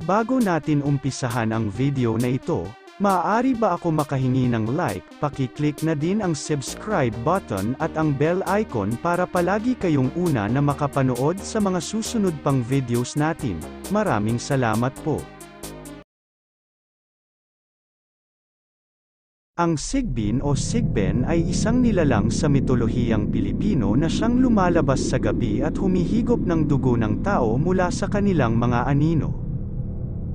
Bago natin umpisahan ang video na ito, maaari ba ako makahingi ng like, paki-click na din ang subscribe button at ang bell icon para palagi kayong una na makapanood sa mga susunod pang videos natin. Maraming salamat po. Ang Sigbin o Sigben ay isang nilalang sa mitolohiyang Pilipino na siyang lumalabas sa gabi at humihigop ng dugo ng tao mula sa kanilang mga anino.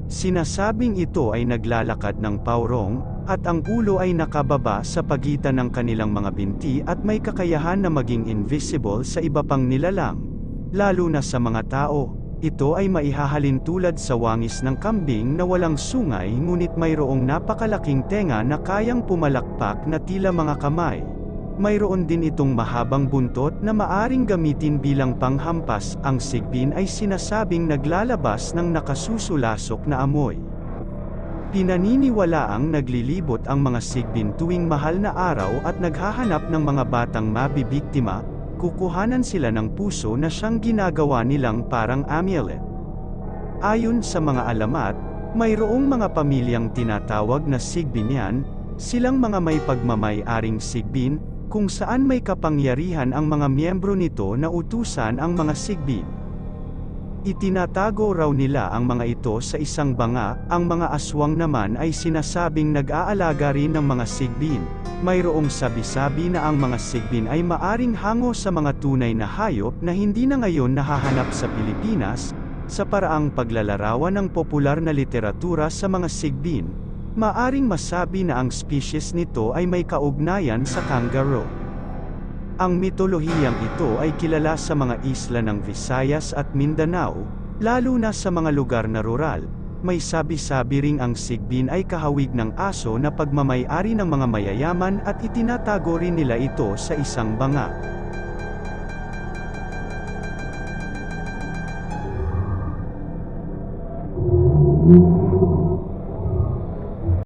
Sinasabing ito ay naglalakad ng paurong, at ang ulo ay nakababa sa pagitan ng kanilang mga binti at may kakayahan na maging invisible sa iba pang nilalang, lalo na sa mga tao. Ito ay maihahalin tulad sa wangis ng kambing na walang sungay ngunit mayroong napakalaking tenga na kayang pumalakpak na tila mga kamay. Mayroon din itong mahabang buntot na maaring gamitin bilang panghampas. Ang sigbin ay sinasabing naglalabas ng nakasusulasok na amoy. Pinaniniwalaang naglilibot ang mga sigbin tuwing mahal na araw at naghahanap ng mga batang mabibiktima. Kukuhanan sila ng puso na siyang ginagawa nilang parang amulet. Ayon sa mga alamat, mayroong mga pamilyang tinatawag na sigbinyan, silang mga may pagmamay-aring sigbin, kung saan may kapangyarihan ang mga miyembro nito na utusan ang mga sigbin. Itinatago raw nila ang mga ito sa isang banga. Ang mga aswang naman ay sinasabing nag-aalaga rin ng mga sigbin. Mayroong sabi-sabi na ang mga sigbin ay maaring hango sa mga tunay na hayop na hindi na ngayon nahahanap sa Pilipinas, sa paraang paglalarawan ng popular na literatura sa mga sigbin. Maaring masabi na ang species nito ay may kaugnayan sa kangaroo. Ang mitolohiyang ito ay kilala sa mga isla ng Visayas at Mindanao, lalo na sa mga lugar na rural. May sabi-sabi ring ang sigbin ay kahawig ng aso na pagmamay-ari ng mga mayayaman at itinatago rin nila ito sa isang banga.